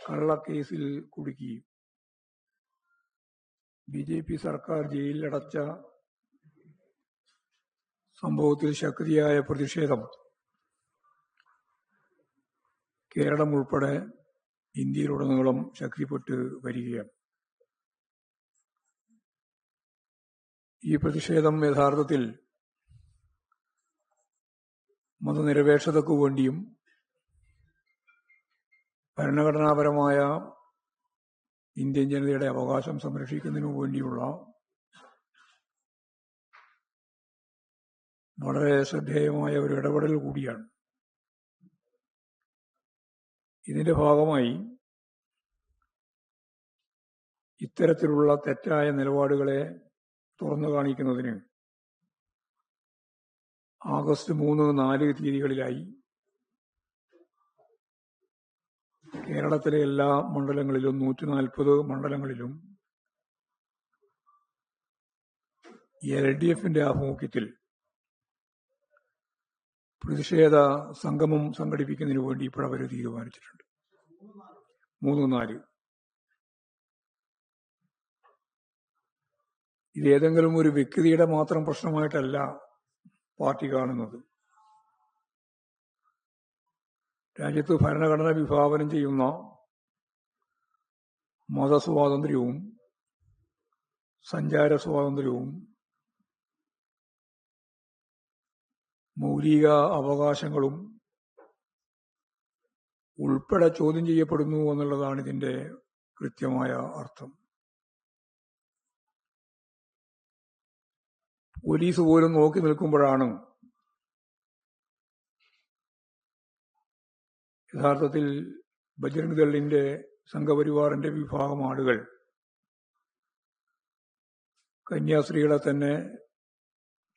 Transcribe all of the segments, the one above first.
കള്ളക്കേസിൽ കുടുക്കി BJP സർക്കാർ ജയിലിലടച്ച സംഭവത്തിൽ ശക്തിയായ പ്രതിഷേധം കേരളം ഉൾപ്പെടെ ഇന്ത്യയിലുടനീളം ശക്തിപ്പെട്ട് വരികയാണ്. ഈ പ്രതിഷേധം യഥാർത്ഥത്തിൽ മതനിരപേക്ഷതയ്ക്കു വേണ്ടിയും ഭരണഘടനാപരമായ ഇന്ത്യൻ ജനതയുടെ അവകാശം സംരക്ഷിക്കുന്നതിനു വേണ്ടിയുള്ള വളരെ ശ്രദ്ധേയമായ ഒരു ഇടപെടൽ കൂടിയാണ്. ഇതിന്റെ ഭാഗമായി ഇത്തരത്തിലുള്ള തെറ്റായ നിലപാടുകളെ തുറന്നു കാണിക്കുന്നതിന് ആഗസ്റ്റ് 3, 4 തീയതികളിലായി കേരളത്തിലെ എല്ലാ മണ്ഡലങ്ങളിലും 140 മണ്ഡലങ്ങളിലും LDFന്റെ ആഭിമുഖ്യത്തിൽ പ്രതിഷേധ സംഗമം സംഘടിപ്പിക്കുന്നതിന് വേണ്ടി ഇപ്പോൾ അവർ തീരുമാനിച്ചിട്ടുണ്ട്. 3, 4 ഇത് ഏതെങ്കിലും ഒരു വ്യക്തിയുടെ മാത്രം പ്രശ്നമായിട്ടല്ല പാർട്ടി കാണുന്നത്. രാജ്യത്ത് ഭരണഘടന വിഭാവനം ചെയ്യുന്ന മതസ്വാതന്ത്ര്യവും സഞ്ചാര സ്വാതന്ത്ര്യവും മൗലിക അവകാശങ്ങളും ഉൾപ്പെടെ ചോദ്യം ചെയ്യപ്പെടുന്നു എന്നുള്ളതാണ് ഇതിന്റെ കൃത്യമായ അർത്ഥം. പോലീസ് പോലും നോക്കി നിൽക്കുമ്പോഴാണ് യഥാർത്ഥത്തിൽ ബജ്രംഗ് ദളിന്റെ സംഘപരിവാറിന്റെ വിഭാഗം ആളുകൾ കന്യാസ്ത്രീകളെ തന്നെ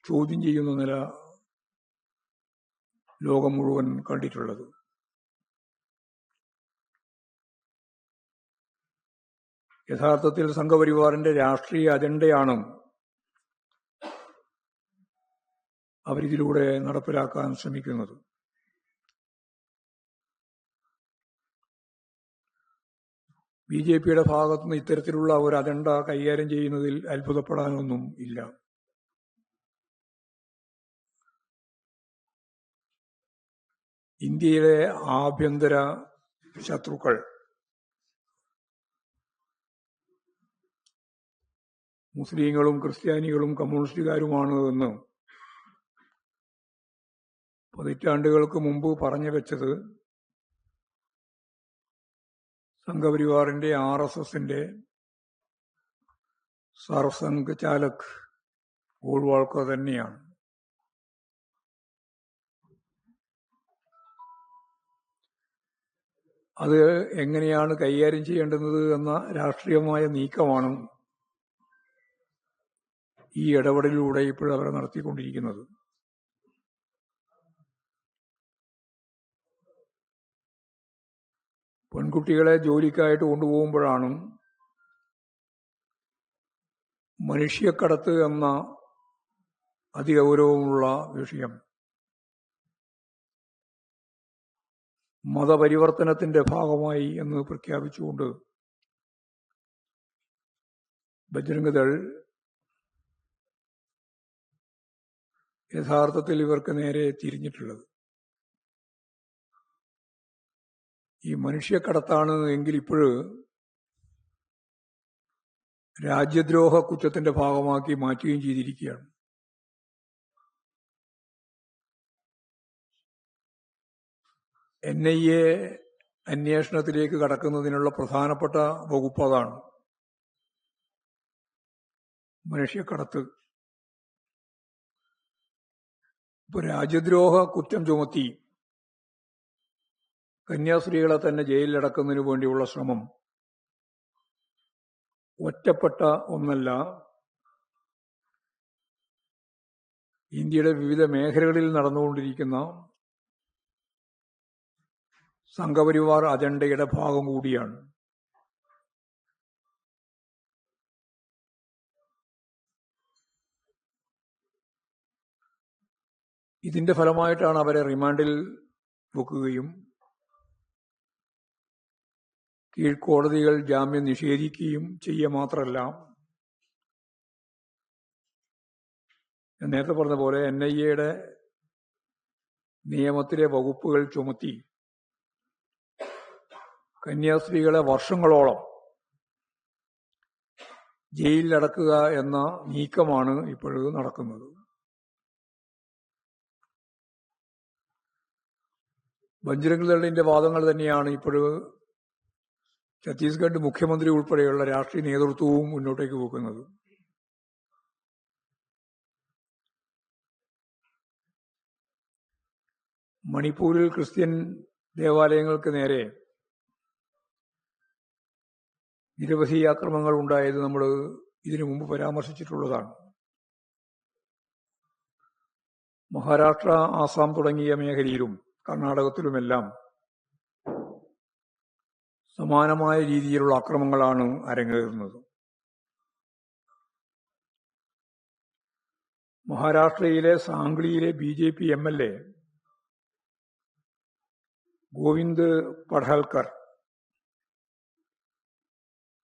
ചോദ്യം ചെയ്യുന്ന നില ലോകം മുഴുവൻ കണ്ടിട്ടുള്ളത്. യഥാർത്ഥത്തിൽ സംഘപരിവാറിന്റെ രാഷ്ട്രീയ അജണ്ടയാണ് അവരിതിലൂടെ നടപ്പിലാക്കാൻ ശ്രമിക്കുന്നത്. BJPയുടെ ഭാഗത്തുനിന്ന് ഇത്തരത്തിലുള്ള ഒരു അജണ്ട കൈകാര്യം ചെയ്യുന്നതിൽ അത്ഭുതപ്പെടാനൊന്നും ഇല്ല. ഇന്ത്യയിലെ ആഭ്യന്തര ശത്രുക്കൾ മുസ്ലിങ്ങളും ക്രിസ്ത്യാനികളും കമ്മ്യൂണിസ്റ്റുകാരുമാണ് എന്ന് പതിറ്റാണ്ടുകൾക്ക് മുമ്പ് പറഞ്ഞു വെച്ചത് സംഘപരിവാറിന്റെ RSSന്റെ സർസംഘ് ചാലക് ഗോൾവാൾക്കർ തന്നെയാണ്. അത് എങ്ങനെയാണ് കൈകാര്യം ചെയ്യേണ്ടുന്നത് എന്ന രാഷ്ട്രീയമായ നീക്കമാണ് ഈ ഇടപെടലിലൂടെ ഇപ്പോഴവർ നടത്തിക്കൊണ്ടിരിക്കുന്നത്. പെൺകുട്ടികളെ ജോലിക്കായിട്ട് കൊണ്ടുപോകുമ്പോഴാണ് മനുഷ്യക്കടത്ത് എന്ന അതിഗൗരവമുള്ള വിഷയം മതപരിവർത്തനത്തിന്റെ ഭാഗമായി എന്ന് പ്രഖ്യാപിച്ചുകൊണ്ട് ബജ്രംഗ് ദൾ യഥാർത്ഥത്തിൽ ഇവർക്ക് നേരെ തിരിഞ്ഞിട്ടുള്ളത്. ഈ മനുഷ്യക്കടത്താണ് എങ്കിൽ ഇപ്പോഴ് രാജ്യദ്രോഹ കുറ്റത്തിന്റെ ഭാഗമാക്കി മാറ്റുകയും ചെയ്തിരിക്കുകയാണ്. NIA അന്വേഷണത്തിലേക്ക് കടക്കുന്നതിനുള്ള പ്രധാനപ്പെട്ട വകുപ്പ് അതാണ്, മനുഷ്യക്കടത്ത്. ഇപ്പൊ രാജ്യദ്രോഹ കുറ്റം ചുമത്തി കന്യാസ്ത്രീകളെ തന്നെ ജയിലിലടക്കുന്നതിനു വേണ്ടിയുള്ള ശ്രമം ഒറ്റപ്പെട്ട ഒന്നല്ല. ഇന്ത്യയുടെ വിവിധ മേഖലകളിൽ നടന്നുകൊണ്ടിരിക്കുന്ന സംഘപരിവാർ അജണ്ടയുടെ ഭാഗം കൂടിയാണ്. ഇതിന്റെ ഫലമായിട്ടാണ് അവരെ റിമാൻഡിൽ വെക്കുകയും കീഴ്ക്കോടതികൾ ജാമ്യം നിഷേധിക്കുകയും ചെയ്യുക മാത്രമല്ല, ഞാൻ നേരത്തെ പറഞ്ഞ പോലെ NIA നിയമത്തിലെ വകുപ്പുകൾ ചുമത്തി കന്യാസ്ത്രീകളെ വർഷങ്ങളോളം ജയിലിലടക്കുക എന്ന നീക്കമാണ് ഇപ്പോഴും നടക്കുന്നത്. ബജ്രംഗ് ദളിന്റെ വാദങ്ങൾ തന്നെയാണ് ഇപ്പോഴും ഛത്തീസ്ഗഡ് മുഖ്യമന്ത്രി ഉൾപ്പെടെയുള്ള രാഷ്ട്രീയ നേതൃത്വവും മുന്നോട്ടേക്ക് പോകുന്നത്. മണിപ്പൂരിൽ ക്രിസ്ത്യൻ ദേവാലയങ്ങൾക്ക് നേരെ നിരവധി ആക്രമണങ്ങൾ ഉണ്ടായത് നമ്മൾ ഇതിനു മുമ്പ് പരാമർശിച്ചിട്ടുള്ളതാണ്. മഹാരാഷ്ട്ര, ആസാം തുടങ്ങിയ മേഖലയിലും കർണാടകത്തിലുമെല്ലാം സമാനമായ രീതിയിലുള്ള അക്രമങ്ങളാണ് അരങ്ങേറുന്നത്. മഹാരാഷ്ട്രയിലെ സാംഗ്ലിയിലെ BJP MLA ഗോവിന്ദ് പഡ്ഹൽക്കർ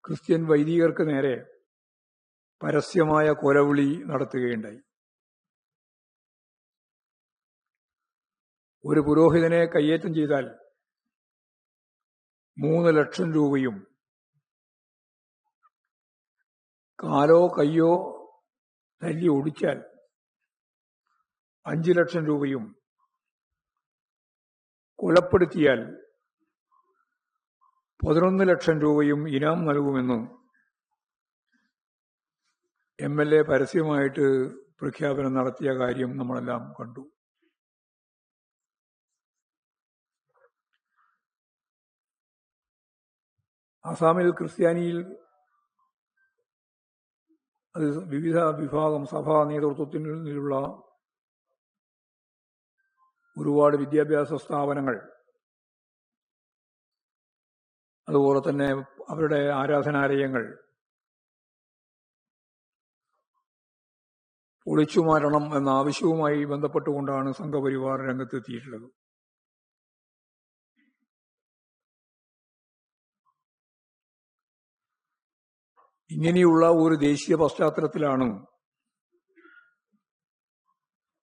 ക്രിസ്ത്യൻ വൈദികർക്ക് നേരെ പരസ്യമായ കൊലവിളി നടത്തുകയുണ്ടായി. ഒരു പുരോഹിതനെ കയ്യേറ്റം ചെയ്താൽ 3 ലക്ഷം രൂപയും കാലോ കയ്യോ തല്ലി ഒടിച്ചാൽ 5 ലക്ഷം രൂപയും കൊലപ്പെടുത്തിയാൽ 11 ലക്ഷം രൂപയും ഇനാം നൽകുമെന്ന് MLA പരസ്യമായിട്ട് പ്രഖ്യാപനം നടത്തിയ കാര്യം നമ്മളെല്ലാം കണ്ടു. ആസാമിൽ ക്രിസ്ത്യാനിയിൽ അത് വിവിധ വിഭാഗം സഭാ നേതൃത്വത്തിൽ നിന്നുള്ള ഒരുപാട് വിദ്യാഭ്യാസ സ്ഥാപനങ്ങൾ, അതുപോലെ തന്നെ അവരുടെ ആരാധനാലയങ്ങൾ പൊളിച്ചുമാറ്റണം എന്ന ആവശ്യവുമായി ബന്ധപ്പെട്ടുകൊണ്ടാണ് സംഘപരിവാർ രംഗത്തെത്തിയിട്ടുള്ളത്. ഇങ്ങനെയുള്ള ഒരു ദേശീയ പശ്ചാത്തലത്തിലാണ്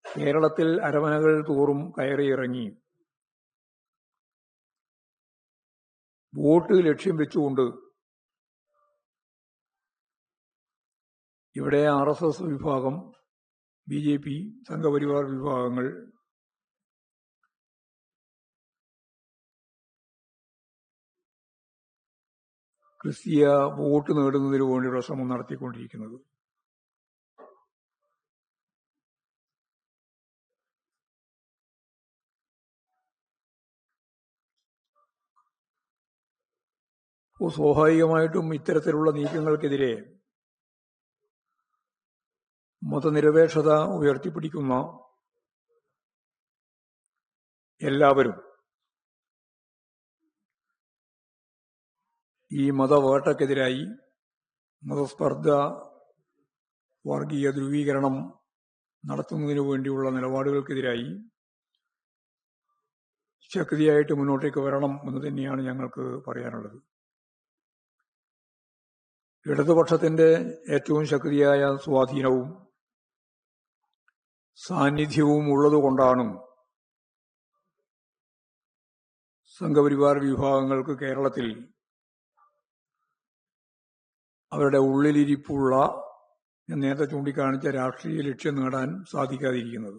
കേരളത്തിൽ അരമനകൾ തോറും കയറിയിറങ്ങി വോട്ട് ലക്ഷ്യം വെച്ചുകൊണ്ട് ഇവിടെ RSS വിഭാഗം, BJP, സംഘപരിവാർ വിഭാഗങ്ങൾ ക്രിസ്തീയ വോട്ട് നേടുന്നതിനു വേണ്ടിയുള്ള ശ്രമം നടത്തിക്കൊണ്ടിരിക്കുന്നത്. സ്വാഭാവികമായിട്ടും ഇത്തരത്തിലുള്ള നീക്കങ്ങൾക്കെതിരെ മതനിരപേക്ഷത ഉയർത്തിപ്പിടിക്കുന്ന എല്ലാവരും ഈ മതവേട്ടക്കെതിരായി, മതസ്പർദ്ധ, വർഗീയ ധ്രുവീകരണം നടത്തുന്നതിനു വേണ്ടിയുള്ള നിലപാടുകൾക്കെതിരായി ശക്തിയായിട്ട് മുന്നോട്ടേക്ക് വരണം എന്ന് തന്നെയാണ് ഞങ്ങൾക്ക് പറയാനുള്ളത്. ഇടതുപക്ഷത്തിന്റെ ഏറ്റവും ശക്തിയായ സ്വാധീനവും സാന്നിധ്യവും ഉള്ളതുകൊണ്ടാണ് സംഘപരിവാർ വിഭാഗങ്ങൾക്ക് കേരളത്തിൽ അവരുടെ ഉള്ളിലിരിപ്പുള്ള, ഞാൻ നേരത്തെ ചൂണ്ടിക്കാണിച്ച രാഷ്ട്രീയ ലക്ഷ്യം നേടാൻ സാധിക്കാതിരിക്കുന്നത്.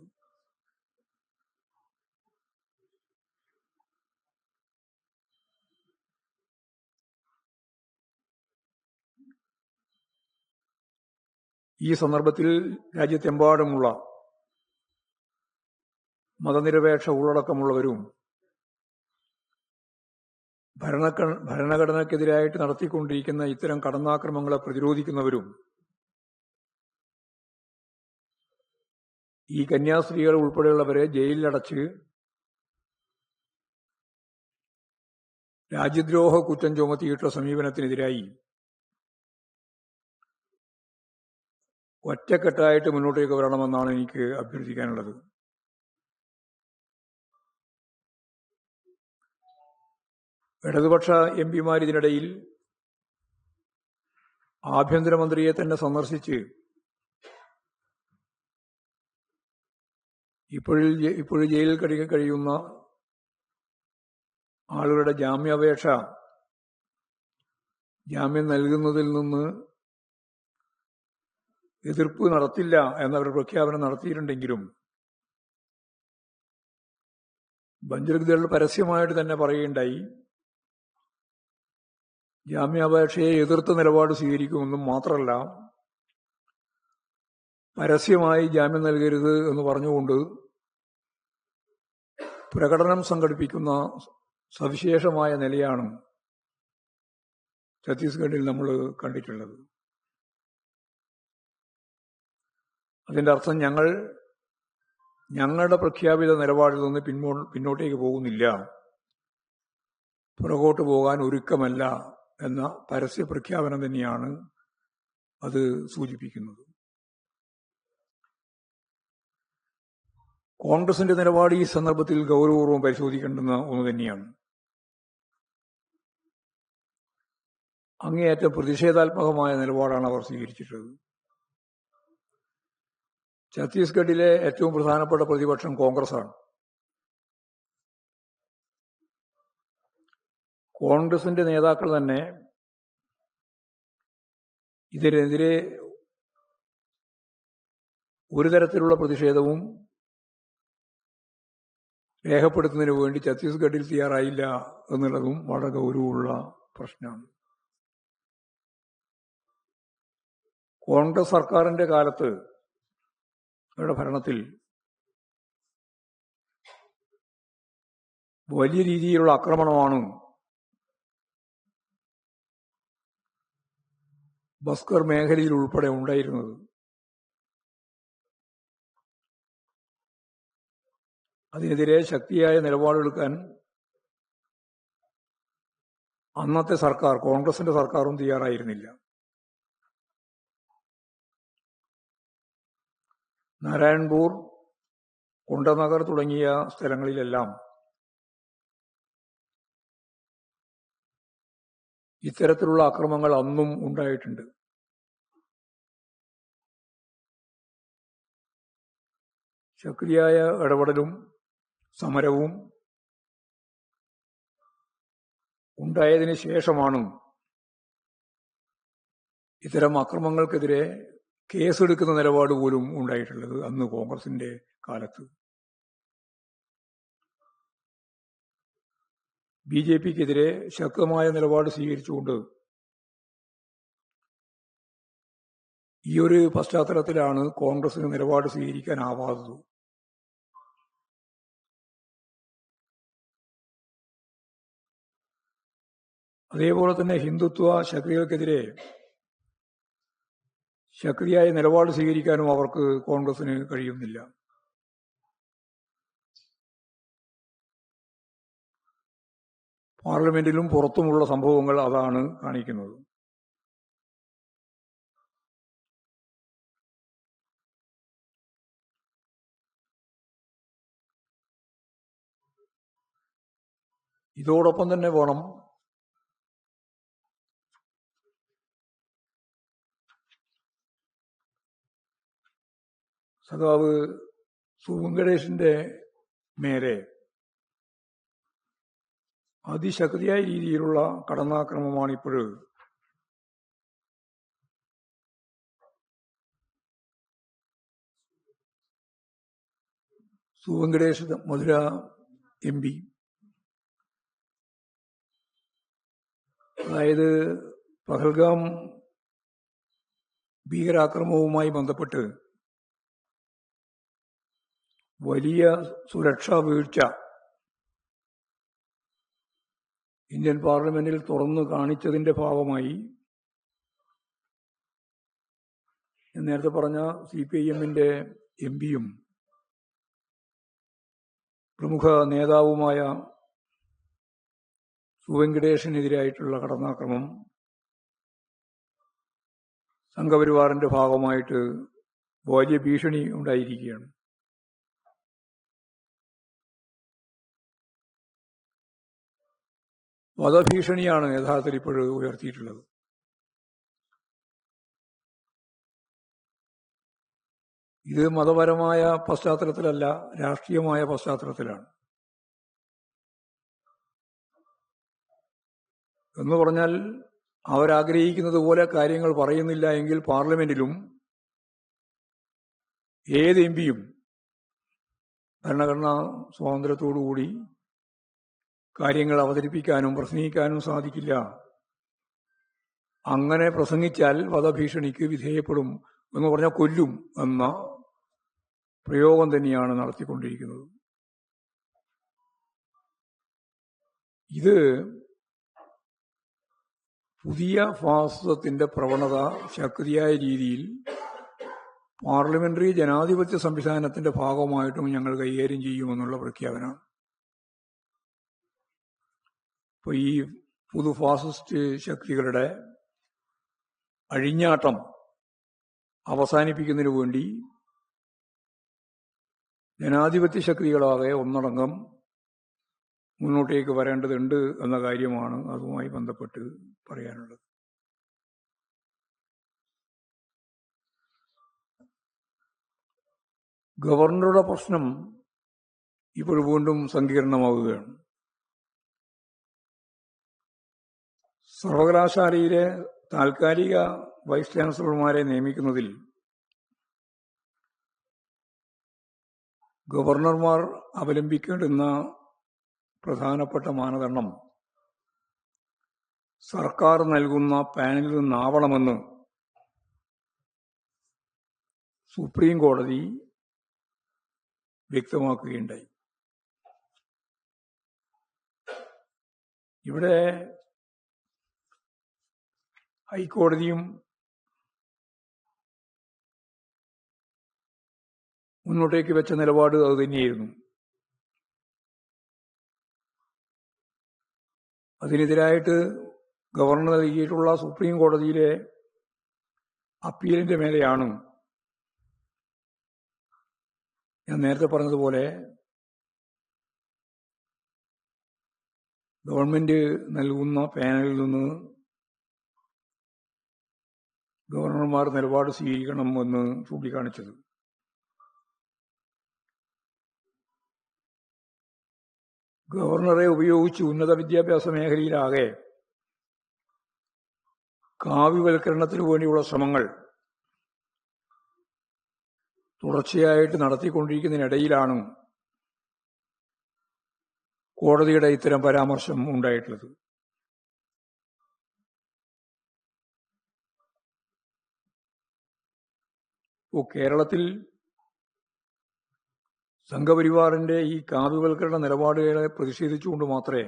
ഈ സന്ദർഭത്തിൽ രാജ്യത്തെമ്പാടുമുള്ള മതനിരപേക്ഷ ഉള്ളടക്കമുള്ളവരും ഭരണഘടനയ്ക്കെതിരായിട്ട് നടത്തിക്കൊണ്ടിരിക്കുന്ന ഇത്തരം കടന്നാക്രമങ്ങളെ പ്രതിരോധിക്കുന്നവരും ഈ കന്യാസ്ത്രീകൾ ഉൾപ്പെടെയുള്ളവരെ ജയിലിലടച്ച് രാജ്യദ്രോഹ കുറ്റം ചുമത്തിയിട്ടുള്ള സമീപനത്തിനെതിരായി ഒറ്റക്കെട്ടായിട്ട് മുന്നോട്ടേക്ക് വരണമെന്നാണ് എനിക്ക് അഭ്യർത്ഥിക്കാനുള്ളത്. ഇടതുപക്ഷ എംപിമാർ ഇതിനിടയിൽ ആഭ്യന്തരമന്ത്രിയെ തന്നെ സന്ദർശിച്ച് ഇപ്പോഴും ജയിലിൽ കഴിയുന്ന ആളുകളുടെ ജാമ്യം നൽകുന്നതിൽ നിന്ന് എതിർപ്പ് നടത്തില്ല എന്നവർ പ്രഖ്യാപനം നടത്തിയിട്ടുണ്ടെങ്കിലും ബഞ്ചർഗുദൾ പരസ്യമായിട്ട് തന്നെ പറയുകയുണ്ടായി, ജാമ്യാപേക്ഷയെ എതിർത്ത നിലപാട് സ്വീകരിക്കുമെന്നും മാത്രമല്ല പരസ്യമായി ജാമ്യം നൽകരുത് എന്ന് പറഞ്ഞുകൊണ്ട് പ്രകടനം സംഘടിപ്പിക്കുന്ന സവിശേഷമായ നിലയാണ് ഛത്തീസ്ഗഡിൽ നമ്മൾ കണ്ടിട്ടുള്ളത്. അതിന്റെ അർത്ഥം ഞങ്ങളുടെ പ്രഖ്യാപിത നിലപാടിൽ നിന്ന് പിന്നോട്ടേക്ക് പോകുന്നില്ല, പുറകോട്ട് പോകാൻ ഒരുക്കമല്ല എന്ന പരസ്യ പ്രഖ്യാപനം തന്നെയാണ് അത് സൂചിപ്പിക്കുന്നത്. കോൺഗ്രസിന്റെ നിലപാട് ഈ സന്ദർഭത്തിൽ ഗൗരവപൂർവ്വം പരിശോധിക്കേണ്ടുന്ന ഒന്ന് തന്നെയാണ്. അങ്ങേയറ്റം പ്രതിഷേധാത്മകമായ നിലപാടാണ് അവർ സ്വീകരിച്ചിട്ടുള്ളത്. ഛത്തീസ്ഗഡിലെ ഏറ്റവും പ്രധാനപ്പെട്ട പ്രതിപക്ഷം കോൺഗ്രസാണ്. കോൺഗ്രസിന്റെ നേതാക്കൾ തന്നെ ഇതിനെതിരെ ഒരു തരത്തിലുള്ള പ്രതിഷേധവും രേഖപ്പെടുത്തുന്നതിന് വേണ്ടി ഛത്തീസ്ഗഡിൽ തയ്യാറായില്ല എന്നുള്ളതും വളരെ ഗൗരവമുള്ള പ്രശ്നമാണ്. കോൺഗ്രസ് സർക്കാരിന്റെ കാലത്ത് അവരുടെ ഭരണത്തിൽ വലിയ രീതിയിലുള്ള ആക്രമണമാണ് ബസ്കർ മേഖലയിൽ ഉൾപ്പെടെ ഉണ്ടായിരുന്നത്. അതിനെതിരെ ശക്തിയായ നിലപാടെടുക്കാൻ അന്നത്തെ സർക്കാർ, കോൺഗ്രസിന്റെ സർക്കാരും തയ്യാറായിരുന്നില്ല. നാരായൺപൂർ, കുണ്ടനഗർ തുടങ്ങിയ സ്ഥലങ്ങളിലെല്ലാം ഇത്തരത്തിലുള്ള അക്രമങ്ങൾ അന്നും ഉണ്ടായിട്ടുണ്ട്. ശക്തിയായ ഇടപെടലും സമരവും ഉണ്ടായതിനു ശേഷമാണ് ഇത്തരം അക്രമങ്ങൾക്കെതിരെ കേസെടുക്കുന്ന നിലപാട് പോലും ഉണ്ടായിട്ടുള്ളത് അന്ന് കോൺഗ്രസിന്റെ കാലത്ത്. ബിജെപിക്കെതിരെ ശക്തമായ നിലപാട് സ്വീകരിച്ചുകൊണ്ട് ഈ ഒരു പശ്ചാത്തലത്തിലാണ് കോൺഗ്രസിന് നിലപാട് സ്വീകരിക്കാനാവാത്തത്. അതേപോലെ തന്നെ ഹിന്ദുത്വ ശക്തികൾക്കെതിരെ ശക്തിയായ നിലപാട് സ്വീകരിക്കാനും അവർക്ക് കോൺഗ്രസിന് കഴിയുന്നില്ല. പാർലമെന്റിലും പുറത്തുമുള്ള സംഭവങ്ങൾ അതാണ് കാണിക്കുന്നത്. ഇതോടൊപ്പം തന്നെ വേണം സഖാവ് സുവെങ്കടേഷിന്റെ മേലെ അതിശക്തിയായ രീതിയിലുള്ള കടന്നാക്രമണമാണ് ഇപ്പോഴും സുവെങ്കടേഷ് മധുര MP, അതായത് പഹൽഗാം ഭീകരാക്രമണവുമായി ബന്ധപ്പെട്ട് വലിയ സുരക്ഷാ വീഴ്ച ഇന്ത്യൻ പാർലമെന്റിൽ തുറന്നു കാണിച്ചതിന്റെ ഭാഗമായി നേരത്തെ പറഞ്ഞ CPIM-ന്റെ MP-യും പ്രമുഖ നേതാവുമായ സുവെങ്കടേഷിനെതിരായിട്ടുള്ള കടന്നാക്രമണം സംഘപരിവാറിന്റെ ഭാഗമായിട്ട് വലിയ ഭീഷണി ഉണ്ടായിരിക്കുകയാണ്. വധഭീഷണിയാണ് യഥാർത്ഥത്തിൽ ഇപ്പോഴും ഉയർത്തിയിട്ടുള്ളത്. ഇത് മതപരമായ പശ്ചാത്തലത്തിലല്ല, രാഷ്ട്രീയമായ പശ്ചാത്തലത്തിലാണ്. എന്ന് പറഞ്ഞാൽ അവരാഗ്രഹിക്കുന്നത് പോലെ കാര്യങ്ങൾ പറയുന്നില്ല എങ്കിൽ പാർലമെന്റിലും ഏത് എം പിയും ഭരണഘടനാ സ്വാതന്ത്ര്യത്തോടുകൂടി കാര്യങ്ങൾ അവതരിപ്പിക്കാനും പ്രസംഗിക്കാനും സാധിക്കില്ല. അങ്ങനെ പ്രസംഗിച്ചാൽ വധഭീഷണിക്ക് വിധേയപ്പെടും, എന്ന് പറഞ്ഞാൽ കൊല്ലും എന്ന പ്രയോഗം തന്നെയാണ് നടത്തിക്കൊണ്ടിരിക്കുന്നത്. ഇത് പുതിയ ഫാസിസത്തിന്റെ പ്രവണത ശക്തിയായ രീതിയിൽ പാർലമെന്ററി ജനാധിപത്യ സംവിധാനത്തിന്റെ ഭാഗമായിട്ടും ഞങ്ങൾ കൈകാര്യം ചെയ്യുമെന്നുള്ള പ്രഖ്യാപനമാണ്. ഇപ്പോൾ ഈ പുതു ഫാസിസ്റ്റ് ശക്തികളുടെ അഴിഞ്ഞാട്ടം അവസാനിപ്പിക്കുന്നതിനു വേണ്ടി ജനാധിപത്യ ശക്തികളാകെ ഒന്നടങ്കം മുന്നോട്ടേക്ക് വരേണ്ടതുണ്ട് എന്ന കാര്യമാണ് അതുമായി ബന്ധപ്പെട്ട് പറയാനുള്ളത്. ഗവർണറുടെ പ്രശ്നം ഇപ്പോൾ വീണ്ടും സങ്കീർണമാവുകയാണ്. സർവകലാശാലയിലെ താൽക്കാലിക വൈസ് ചാൻസലർമാരെ നിയമിക്കുന്നതിൽ ഗവർണർമാർ അവലംബിക്കേണ്ടുന്ന പ്രധാനപ്പെട്ട മാനദണ്ഡം സർക്കാർ നൽകുന്ന പാനലിൽ നിന്നാവണമെന്ന് സുപ്രീം കോടതി വ്യക്തമാക്കുകയുണ്ടായി. ഇവിടെ ഹൈക്കോടതിയും മുന്നോട്ടേക്ക് വെച്ച നിലപാട് അതുതന്നെയായിരുന്നു. അതിനെതിരായിട്ട് ഗവർണർ നൽകിയിട്ടുള്ള സുപ്രീം കോടതിയിലെ അപ്പീലിന്റെ മേലെയാണ് ഞാൻ നേരത്തെ പറഞ്ഞതുപോലെ ഗവൺമെന്റ് നൽകുന്ന പാനലിൽ നിന്ന് ഗവർണർമാർ നിലപാട് സ്വീകരിക്കണം എന്ന് ചൂണ്ടിക്കാണിച്ചത്. ഗവർണറെ ഉപയോഗിച്ച് ഉന്നത വിദ്യാഭ്യാസ മേഖലയിലാകെ കാവ്യവൽക്കരണത്തിനു വേണ്ടിയുള്ള ശ്രമങ്ങൾ തുടർച്ചയായിട്ട് നടത്തിക്കൊണ്ടിരിക്കുന്നതിനിടയിലാണ് കോടതിയുടെ ഇത്തരം പരാമർശം ഉണ്ടായിട്ടുള്ളത്. കേരളത്തിൽ സംഘപരിവാറിന്റെ ഈ കാവ്യവൽക്കരണ നിലപാടുകളെ പ്രതിഷേധിച്ചുകൊണ്ട് മാത്രമേ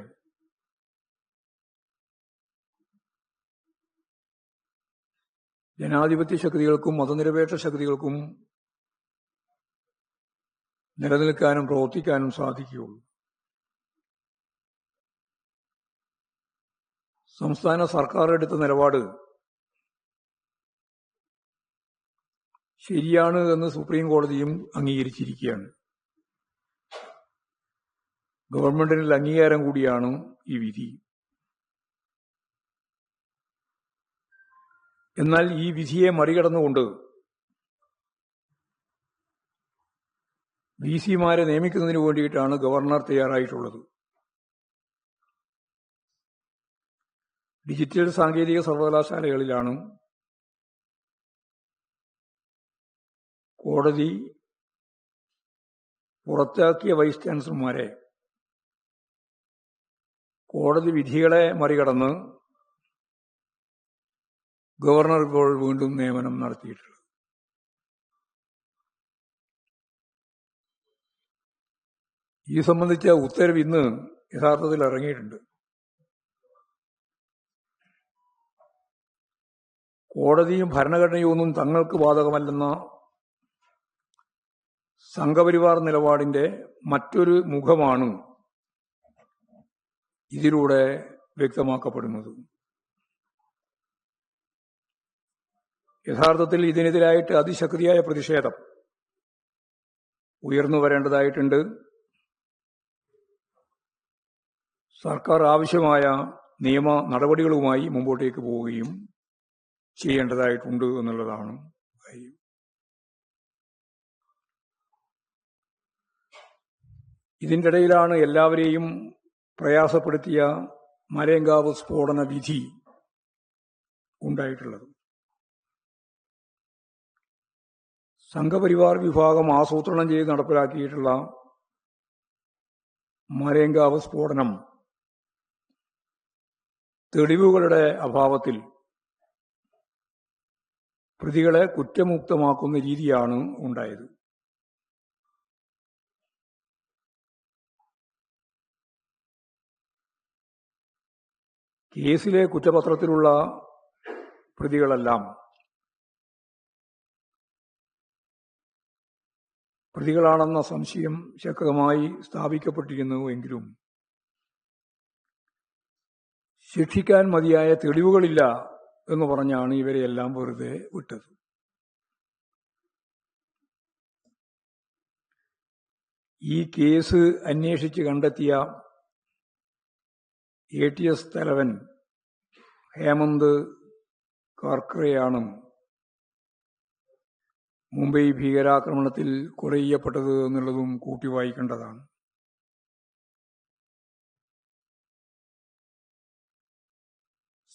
ജനാധിപത്യ ശക്തികൾക്കും മതനിരപേക്ഷ ശക്തികൾക്കും നിലനിൽക്കാനും പ്രവർത്തിക്കാനും സാധിക്കുകയുള്ളൂ. സംസ്ഥാന സർക്കാർ എടുത്ത നിലപാട് ശരിയാണ് എന്ന് സുപ്രീം കോടതിയും അംഗീകരിച്ചിരിക്കുകയാണ്. ഗവൺമെന്റിനുള്ള അംഗീകാരം കൂടിയാണ് ഈ വിധി. എന്നാൽ ഈ വിധിയെ മറികടന്നുകൊണ്ട് VC-മാരെ നിയമിക്കുന്നതിന് വേണ്ടിയിട്ടാണ് ഗവർണർ തയ്യാറായിട്ടുള്ളത്. ഡിജിറ്റൽ സാങ്കേതിക സർവകലാശാലകളിലാണ് കോടതി പുറത്താക്കിയ വൈസ് ചാൻസലർമാരെ കോടതി വിധികളെ മറികടന്ന് ഗവർണർ ഇപ്പോൾ വീണ്ടും നിയമനം നടത്തിയിട്ടുള്ളത്. ഈ സംബന്ധിച്ച ഉത്തരവ് ഇന്ന് യഥാർത്ഥത്തിൽ ഇറങ്ങിയിട്ടുണ്ട്. കോടതിയും ഭരണഘടനയും ഒന്നും തങ്ങൾക്ക് ബാധകമല്ലെന്ന സംഘപരിവാർ നിലപാടിന്റെ മറ്റൊരു മുഖമാണ് ഇതിലൂടെ വ്യക്തമാക്കപ്പെടുന്നത്. യഥാർത്ഥത്തിൽ ഇതിനെതിരായിട്ട് അതിശക്തിയായ പ്രതിഷേധം ഉയർന്നു വരേണ്ടതായിട്ടുണ്ട്. സർക്കാർ ആവശ്യമായ നിയമ നടപടികളുമായി മുമ്പോട്ടേക്ക് പോവുകയും ചെയ്യേണ്ടതായിട്ടുണ്ട് എന്നുള്ളതാണ് കാര്യം. ഇതിൻ്റെ ഇടയിലാണ് എല്ലാവരെയും പ്രയാസപ്പെടുത്തിയ മലയങ്കാവ് സ്ഫോടന വിധി ഉണ്ടായിട്ടുള്ളത്. സംഘപരിവാർ വിഭാഗം ആസൂത്രണം ചെയ്ത് നടപ്പിലാക്കിയിട്ടുള്ള മലയങ്കാവ് സ്ഫോടനം തെളിവുകളുടെ അഭാവത്തിൽ പ്രതികളെ കുറ്റമുക്തമാക്കുന്ന രീതിയാണ് ഉണ്ടായത്. കേസിലെ കുറ്റപത്രത്തിലുള്ള പ്രതികളെല്ലാം പ്രതികളാണെന്ന സംശയം ശക്തമായി സ്ഥാപിക്കപ്പെട്ടിരുന്നുവെങ്കിലും ശിക്ഷിക്കാൻ മതിയായ തെളിവുകളില്ല എന്ന് പറഞ്ഞാണ് ഇവരെയെല്ലാം വെറുതെ വിട്ടത്. ഈ കേസ് അന്വേഷിച്ച് കണ്ടെത്തിയ ATS തലവൻ ഹേമന്ത് കാർക്കറെയാണ് മുംബൈ ഭീകരാക്രമണത്തിൽ കൊല ചെയ്യപ്പെട്ടത് എന്നുള്ളതും കൂട്ടി വായിക്കേണ്ടതാണ്.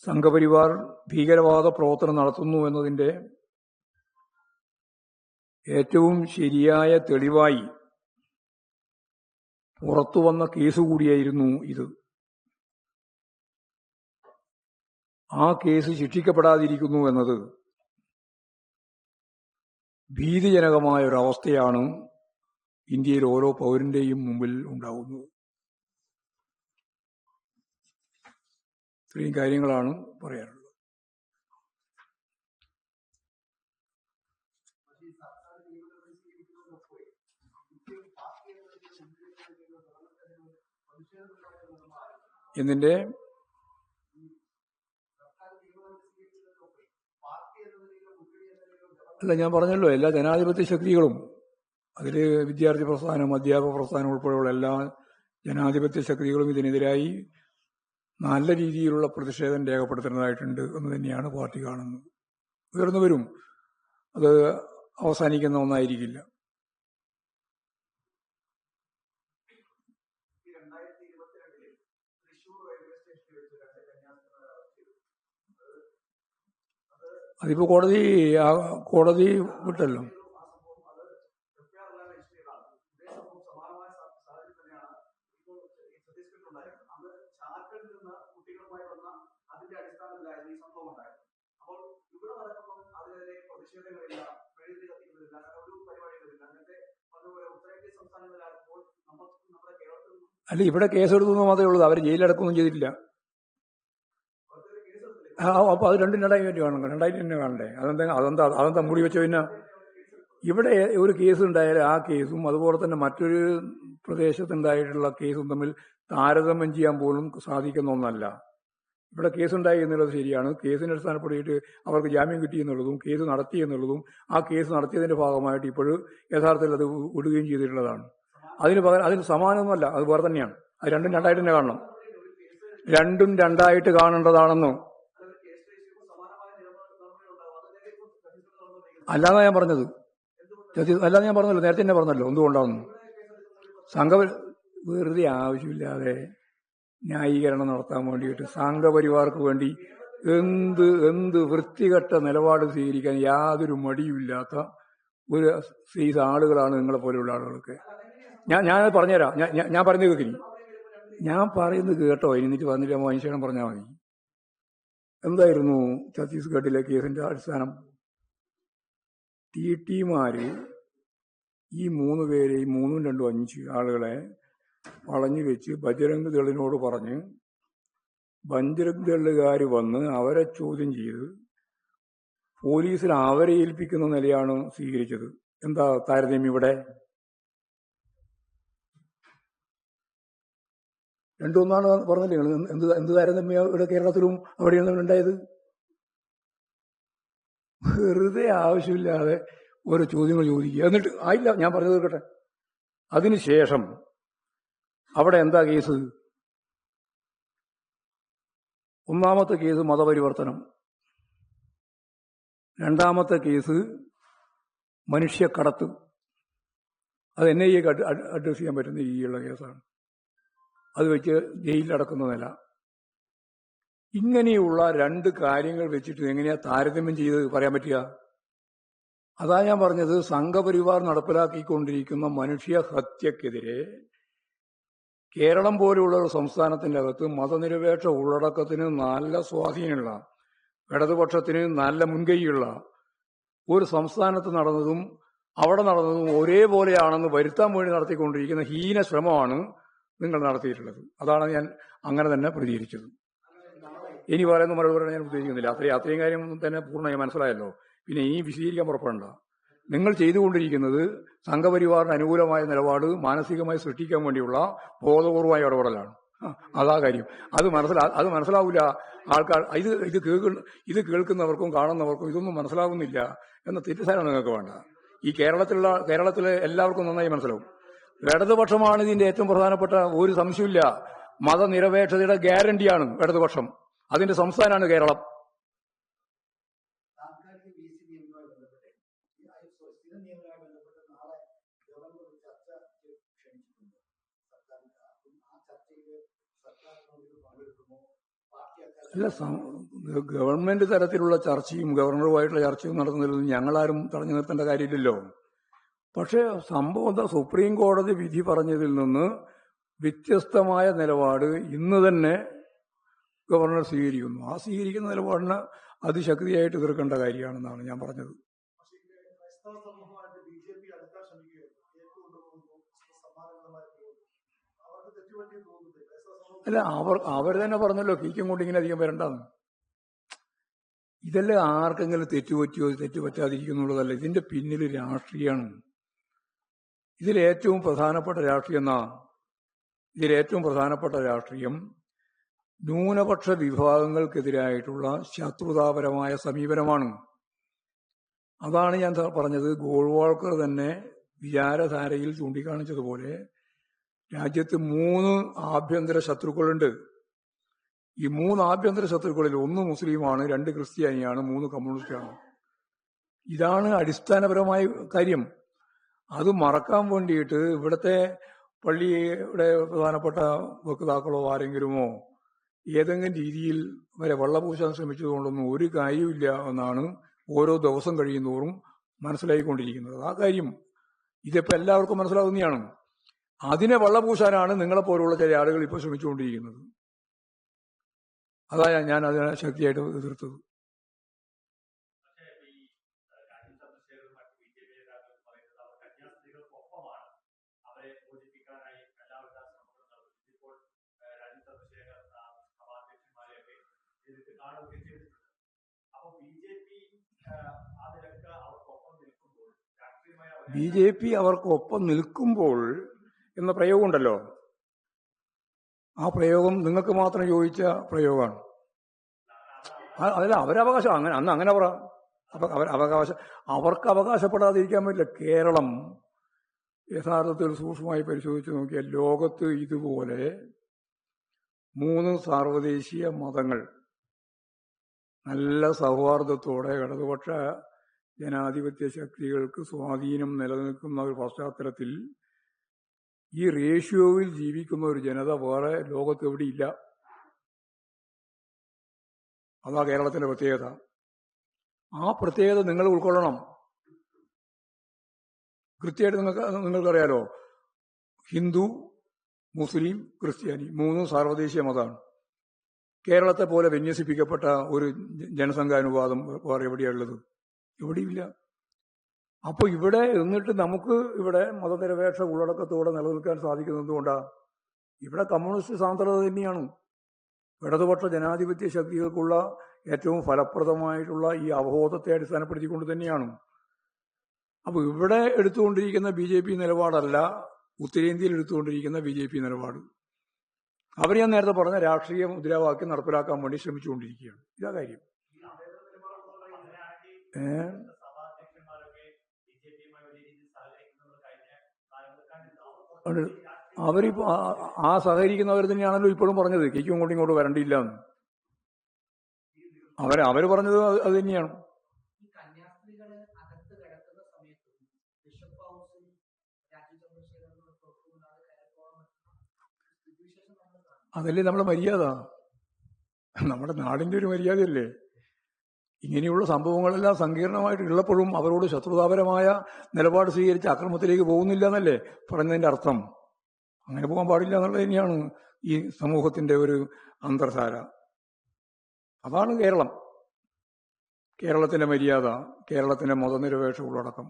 സംഘപരിവാർ ഭീകരവാദ പ്രവർത്തനം നടത്തുന്നു എന്നതിൻ്റെ ഏറ്റവും ശരിയായ തെളിവായി പുറത്തുവന്ന കേസ് കൂടിയായിരുന്നു ഇത്. ആ കേസ് ശിക്ഷിക്കപ്പെടാതിരിക്കുന്നു എന്നത് ഭീതിജനകമായ ഒരവസ്ഥയാണ് ഇന്ത്യയിൽ ഓരോ പൗരന്റെയും മുമ്പിൽ ഉണ്ടാകുന്നത്. ഇത്രയും കാര്യങ്ങളാണ് പറയാനുള്ളത്. എന്നിന്റെ അല്ല, ഞാൻ പറഞ്ഞല്ലോ, എല്ലാ ജനാധിപത്യ ശക്തികളും, അതിൽ വിദ്യാർത്ഥി പ്രസ്ഥാനം, അധ്യാപക പ്രസ്ഥാനം ഉൾപ്പെടെയുള്ള എല്ലാ ജനാധിപത്യ ശക്തികളും ഇതിനെതിരായി നല്ല രീതിയിലുള്ള പ്രതിഷേധം രേഖപ്പെടുത്തേണ്ടതായിട്ടുണ്ട് എന്ന് തന്നെയാണ് പാർട്ടി കാണുന്നത്. ഉയർന്നു വരും, അത് അവസാനിക്കുന്ന ഒന്നായിരിക്കില്ല. അതിപ്പോ കോടതി വിട്ടല്ലോ. അല്ല, ഇവിടെ കേസെടുത്തു മാത്രമേ ഉള്ളൂ, അവർ ജയിലടക്കൊന്നും ചെയ്തിട്ടില്ല. അപ്പൊ അത് രണ്ടും രണ്ടായിട്ട് കാണണം, രണ്ടായിട്ട് തന്നെ കാണണ്ടേ? അതെന്താ മൂടി വെച്ച? പിന്നെ ഇവിടെ ഒരു കേസ് ഉണ്ടായാലും ആ കേസും അതുപോലെ തന്നെ മറ്റൊരു പ്രദേശത്തുണ്ടായിട്ടുള്ള കേസും തമ്മിൽ താരതമ്യം ചെയ്യാൻ പോലും സാധിക്കുന്ന ഒന്നല്ല. ഇവിടെ കേസുണ്ടായി എന്നുള്ളത് ശരിയാണ്. കേസിനെ അടിസ്ഥാനപ്പെടുത്തിയിട്ട് അവർക്ക് ജാമ്യം കിട്ടി എന്നുള്ളതും കേസ് നടത്തി എന്നുള്ളതും ആ കേസ് നടത്തിയതിന്റെ ഭാഗമായിട്ട് ഇപ്പോഴും യഥാർത്ഥത്തിൽ അത് വിടുകയും ചെയ്തിട്ടുള്ളതാണ്. അതിന് സമാനമൊന്നുമല്ല, അത് വേറെ തന്നെയാണ്. അത് രണ്ടും രണ്ടായിട്ട് തന്നെ കാണണം, രണ്ടും രണ്ടായിട്ട് കാണേണ്ടതാണെന്ന് അല്ലാതെ ഞാൻ പറഞ്ഞത്. അല്ലാതെ ഞാൻ പറഞ്ഞല്ലോ, നേരത്തെ തന്നെ പറഞ്ഞല്ലോ എന്തുകൊണ്ടാണെന്ന്. വെറുതെ ആവശ്യമില്ലാതെ ന്യായീകരണം നടത്താൻ വേണ്ടിയിട്ട് സംഘപരിവാർക്ക് വേണ്ടി എന്ത് വൃത്തികെട്ട നിലപാട് സ്വീകരിക്കാൻ യാതൊരു മടിയുമില്ലാത്ത ഒരു സൈസ് ആളുകളാണ് നിങ്ങളെ പോലെയുള്ള ആളുകളൊക്കെ. ഞാൻ പറഞ്ഞുതരാം, ഞാൻ പറയുന്നത് കേൾക്കിനി. ഞാൻ പറയുന്നത് കേട്ടോ, എന്നിട്ട് വന്നിട്ട് മനുഷ്യനും പറഞ്ഞാൽ മതി. എന്തായിരുന്നു ഛത്തീസ്ഗഡിലെ കേസിന്റെ അടിസ്ഥാനം? ടിമാര് ഈ 3 പേരെയും 3, 2, 5 ആളുകളെ വളഞ്ഞു വെച്ച് ബജരംഗ് ദളിനോട് പറഞ്ഞ് ബജരംഗ് ദളുകാർ വന്ന് അവരെ ചോദ്യം ചെയ്ത് പോലീസിൽ അവരെ ഏൽപ്പിക്കുന്ന നിലയാണ് സ്വീകരിച്ചത്. എന്താ താരതമ്യം ഇവിടെ? രണ്ടൊന്നാണ് പറഞ്ഞില്ലേ? എന്ത് താരതമ്യം ഇവിടെ കേരളത്തിലും അവിടെയാണ് ഉണ്ടായത്? വെറുതെ ആവശ്യമില്ലാതെ ഓരോ ചോദ്യങ്ങൾ ചോദിക്കുക. എന്നിട്ട് ആയില്ല, ഞാൻ പറഞ്ഞു തീർക്കട്ടെ. അതിനുശേഷം അവിടെ എന്താ കേസ്? ഒന്നാമത്തെ കേസ് മതപരിവർത്തനം, രണ്ടാമത്തെ കേസ് മനുഷ്യക്കടത്ത്. അത് NIA അഡ്രസ് ചെയ്യാൻ പറ്റുന്ന രീതിയിലുള്ള കേസാണ്. അത് വെച്ച് ജയിലിലടക്കുന്ന നില. ഇങ്ങനെയുള്ള രണ്ട് കാര്യങ്ങൾ വെച്ചിട്ട് എങ്ങനെയാ താരതമ്യം ചെയ്ത് പറയാൻ പറ്റുക? അതാ ഞാൻ പറഞ്ഞത്, സംഘപരിവാർ നടപ്പിലാക്കിക്കൊണ്ടിരിക്കുന്ന മനുഷ്യഹത്യക്കെതിരെ കേരളം പോലെയുള്ള ഒരു സംസ്ഥാനത്തിന്റെ അകത്ത് മതനിരപേക്ഷ ഉള്ളടക്കത്തിന് നല്ല സ്വാധീനമുള്ള, ഇടതുപക്ഷത്തിന് നല്ല മുൻകൈയുള്ള ഒരു സംസ്ഥാനത്ത് നടന്നതും അവിടെ നടന്നതും ഒരേപോലെയാണെന്ന് വരുത്താൻ വേണ്ടി നടത്തിക്കൊണ്ടിരിക്കുന്ന ഹീന ശ്രമമാണ് നിങ്ങൾ നടത്തിയിട്ടുള്ളത്. അതാണ് ഞാൻ അങ്ങനെ തന്നെ പ്രതികരിച്ചത്. ഇനി പറയുന്ന മറുപടി ഞാൻ ഉദ്ദേശിക്കുന്നില്ല. അത്രയും കാര്യം തന്നെ പൂർണ്ണമായി മനസ്സിലായല്ലോ. പിന്നെ ഇനി വിശദീകരിക്കാൻ പുറപ്പെടണ്ട. നിങ്ങൾ ചെയ്തുകൊണ്ടിരിക്കുന്നത് സംഘപരിവാറിന് അനുകൂലമായ നിലപാട് മാനസികമായി സൃഷ്ടിക്കാൻ വേണ്ടിയുള്ള ബോധപൂർവമായ ഇടപെടലാണ്. അതാ കാര്യം. അത് മനസ്സിലാവില്ല ആൾക്കാർ. ഇത് കേൾക്കുന്നവർക്കും കാണുന്നവർക്കും ഇതൊന്നും മനസ്സിലാവുന്നില്ല എന്ന തെറ്റിദ്ധാരണ നിങ്ങൾക്ക് വേണ്ട. ഈ കേരളത്തിലെ എല്ലാവർക്കും നന്നായി മനസ്സിലാവും. ഇടതുപക്ഷമാണ് ഇതിന്റെ ഏറ്റവും പ്രധാനപ്പെട്ട, ഒരു സംശയമില്ല. മതനിരപേക്ഷതയുടെ ഗ്യാരണ്ടിയാണ് ഇടതുപക്ഷം. അതിന്റെ സംസ്ഥാനമാണ് കേരളം. അല്ല, ഗവൺമെന്റ് തലത്തിലുള്ള ചർച്ചയും ഗവർണറുമായിട്ടുള്ള ചർച്ചയും നടത്തുന്നതിൽ ഞങ്ങളാരും തടഞ്ഞു നിർത്തേണ്ട കാര്യമില്ലല്ലോ. പക്ഷേ സംഭവം സുപ്രീം കോടതി വിധി പറഞ്ഞതിൽ നിന്ന് വ്യത്യസ്തമായ നിലപാട് ഇന്ന് തന്നെ ഗവർണർ സ്വീകരിക്കുന്നു. ആ സ്വീകരിക്കുന്ന നിലപാടിന് അതിശക്തിയായിട്ട് എതിർക്കേണ്ട കാര്യമാണെന്നാണ് ഞാൻ പറഞ്ഞത്. അല്ല, അവർ തന്നെ പറഞ്ഞല്ലോ കീക്കും കൊണ്ട് ഇങ്ങനെ അധികം വരണ്ടെന്ന്. ഇതെല്ലാം ആർക്കെങ്കിലും തെറ്റുപറ്റിയോ തെറ്റുപറ്റാതിരിക്കുന്നുള്ളതല്ല. ഇതിന്റെ പിന്നിൽ രാഷ്ട്രീയമാണ്. ഇതിലേറ്റവും പ്രധാനപ്പെട്ട രാഷ്ട്രീയം ന്യൂനപക്ഷ വിഭാഗങ്ങൾക്കെതിരായിട്ടുള്ള ശത്രുതാപരമായ സമീപനമാണ്. അതാണ് ഞാൻ പറഞ്ഞത്. ഗോൾവാൾക്കർ തന്നെ വിചാരധാരയിൽ ചൂണ്ടിക്കാണിച്ചതുപോലെ രാജ്യത്ത് 3 ആഭ്യന്തര ശത്രുക്കളുണ്ട്. ഈ 3 ആഭ്യന്തര ശത്രുക്കളിൽ 1 മുസ്ലിമാണ്, 2 ക്രിസ്ത്യാനിയാണ്, 3 കമ്മ്യൂണിസ്റ്റാണ്. ഇതാണ് അടിസ്ഥാനപരമായ കാര്യം. അത് മറക്കാൻ വേണ്ടിയിട്ട് ഇവിടുത്തെ പള്ളിയുടെ പ്രധാനപ്പെട്ട വക്താക്കളോ ആരെങ്കിലുമോ ഏതെങ്കിലും രീതിയിൽ വരെ വെള്ളപൂശാൻ ശ്രമിച്ചതുകൊണ്ടൊന്നും ഒരു കാര്യമില്ല എന്നാണ് ഓരോ ദിവസം കഴിയുന്നതോറും മനസ്സിലായിക്കൊണ്ടിരിക്കുന്നത്. ആ കാര്യം ഇതിപ്പോൾ എല്ലാവർക്കും മനസ്സിലാവുന്നതാണ്. അതിനെ വെള്ളപൂശാനാണ് നിങ്ങളെപ്പോലുള്ള ചില ആളുകൾ ഇപ്പോൾ ശ്രമിച്ചുകൊണ്ടിരിക്കുന്നത്. അതാ ഞാൻ അതിനെ ശക്തിയായിട്ട് എതിർത്തത്. BJP അവർക്കൊപ്പം നിൽക്കുമ്പോൾ എന്ന പ്രയോഗമുണ്ടല്ലോ, ആ പ്രയോഗം നിങ്ങൾക്ക് മാത്രം യോജിച്ച പ്രയോഗമാണ്. അതല്ല, അവരവകാശം അങ്ങനെ പറ. അവർക്ക് അവകാശപ്പെടാതിരിക്കാൻ പറ്റില്ല. കേരളം യഥാർത്ഥത്തിൽ സൂക്ഷ്മമായി പരിശോധിച്ച് നോക്കിയാൽ ലോകത്ത് ഇതുപോലെ 3 സാർവദേശീയ മതങ്ങൾ നല്ല സൗഹാർദ്ദത്തോടെ ഇടതുപക്ഷ ജനാധിപത്യ ശക്തികൾക്ക് സ്വാധീനം നിലനിൽക്കുന്ന ഒരു പശ്ചാത്തലത്തിൽ ഈ റേഷ്യോയിൽ ജീവിക്കുന്ന ഒരു ജനത വേറെ ലോകത്ത് എവിടെയില്ല. അതാ കേരളത്തിന്റെ പ്രത്യേകത. ആ പ്രത്യേകത നിങ്ങൾ ഉൾക്കൊള്ളണം. കൃത്യമായിട്ട് നിങ്ങൾക്കറിയാലോ, ഹിന്ദു, മുസ്ലിം, ക്രിസ്ത്യാനി 3 സാർവദേശീയ മതമാണ്. കേരളത്തെ പോലെ വിന്യസിപ്പിക്കപ്പെട്ട ഒരു ജനസംഖ്യാനുപാതം വേറെ എവിടെയുള്ളത്? എവിടെയില്ല. അപ്പോൾ ഇവിടെ എന്നിട്ട് നമുക്ക് ഇവിടെ മതനിരപേക്ഷ ഉള്ളടക്കത്തോടെ നിലനിൽക്കാൻ സാധിക്കുന്നത് എന്തുകൊണ്ടാണ്? ഇവിടെ കമ്മ്യൂണിസ്റ്റ് സാന്ദ്രത തന്നെയാണ്. ഇടതുപക്ഷ ജനാധിപത്യ ശക്തികൾക്കുള്ള ഏറ്റവും ഫലപ്രദമായിട്ടുള്ള ഈ അവബോധത്തെ അടിസ്ഥാനപ്പെടുത്തിക്കൊണ്ട് തന്നെയാണ്. അപ്പോൾ ഇവിടെ എടുത്തുകൊണ്ടിരിക്കുന്ന BJP നിലപാടല്ല ഉത്തരേന്ത്യയിൽ എടുത്തുകൊണ്ടിരിക്കുന്ന BJP നിലപാട്. അവർ ഞാൻ നേരത്തെ പറഞ്ഞ രാഷ്ട്രീയ മുദ്രാവാക്യം നടപ്പിലാക്കാൻ വേണ്ടി ശ്രമിച്ചുകൊണ്ടിരിക്കുകയാണ്. ഇതാ കാര്യം. അവരിപ്പോ ആ സഹകരിക്കുന്നവർ തന്നെയാണല്ലോ ഇപ്പോഴും പറഞ്ഞത് കേക്കും കൊണ്ട് ഇങ്ങോട്ട് വരണ്ടില്ല എന്ന്. അവർ പറഞ്ഞത് അത് തന്നെയാണ്. അതല്ലേ നമ്മളെ മര്യാദ, നമ്മുടെ നാടിൻ്റെ ഒരു മര്യാദയല്ലേ. ഇങ്ങനെയുള്ള സംഭവങ്ങളെല്ലാം സങ്കീർണമായിട്ടുള്ളപ്പോഴും അവരോട് ശത്രുതാപരമായ നിലപാട് സ്വീകരിച്ച് അക്രമത്തിലേക്ക് പോകുന്നില്ല എന്നല്ലേ പറഞ്ഞതിൻ്റെ അർത്ഥം. അങ്ങനെ പോകാൻ പാടില്ല എന്നുള്ളത് തന്നെയാണ് ഈ സമൂഹത്തിൻ്റെ ഒരു അന്തർധാര. അതാണ് കേരളം, കേരളത്തിൻ്റെ മര്യാദ, കേരളത്തിൻ്റെ മതനിരപേക്ഷ ഉള്ളടക്കം.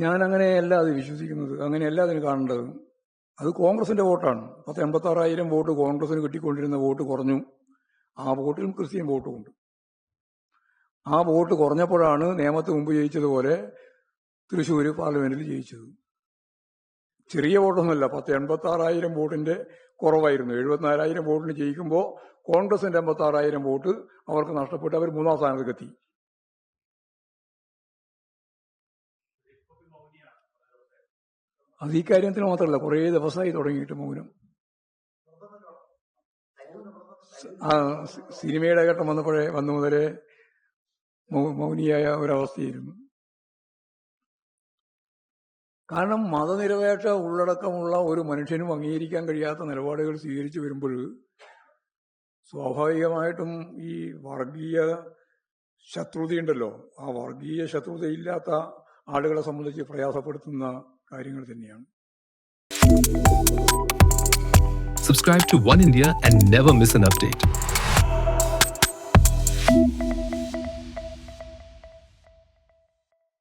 ഞാൻ അങ്ങനെയല്ല അത് വിശ്വസിക്കുന്നത്, അങ്ങനെയല്ല അതിന് കാണേണ്ടത്. അത് കോൺഗ്രസിന്റെ വോട്ടാണ്. 86,000 വോട്ട് കോൺഗ്രസിന് കിട്ടിക്കൊണ്ടിരുന്ന വോട്ട് കുറഞ്ഞു. ആ വോട്ടിലും ക്രിസ്ത്യൻ വോട്ടുമുണ്ട്. ആ വോട്ട് കുറഞ്ഞപ്പോഴാണ് നിയമത്ത് മുമ്പ് ജയിച്ചതുപോലെ തൃശ്ശൂർ പാർലമെന്റിൽ ജയിച്ചത്. ചെറിയ വോട്ടൊന്നുമല്ല, 86,000 വോട്ടിന്റെ കുറവായിരുന്നു. 74,000 വോട്ടിന് ജയിക്കുമ്പോൾ കോൺഗ്രസിന്റെ 86,000 വോട്ട് അവർക്ക് നഷ്ടപ്പെട്ട് അവർ 3-ാം സ്ഥാനത്തേക്ക് എത്തി. അത് ഈ കാര്യത്തിന് മാത്രമല്ല, കുറേ ദിവസമായി തുടങ്ങിയിട്ട് മൗനം. സിനിമയുടെ ഘട്ടം വന്നു മുതലേ മൗനിയായ ഒരവസ്ഥയായിരുന്നു. കാരണം മതനിരപേക്ഷ ഉള്ളടക്കമുള്ള ഒരു മനുഷ്യനും അംഗീകരിക്കാൻ കഴിയാത്ത നിലപാടുകൾ സ്വീകരിച്ചു വരുമ്പോൾ സ്വാഭാവികമായിട്ടും ഈ വർഗീയ ശത്രുതയുണ്ടല്ലോ, ആ വർഗീയ ശത്രുതയില്ലാത്ത ആളുകളെ സംബന്ധിച്ച് പ്രയാസപ്പെടുത്തുന്ന കാര്യങ്ങൾ തന്നെയാണ്. Subscribe to One India and never miss an update.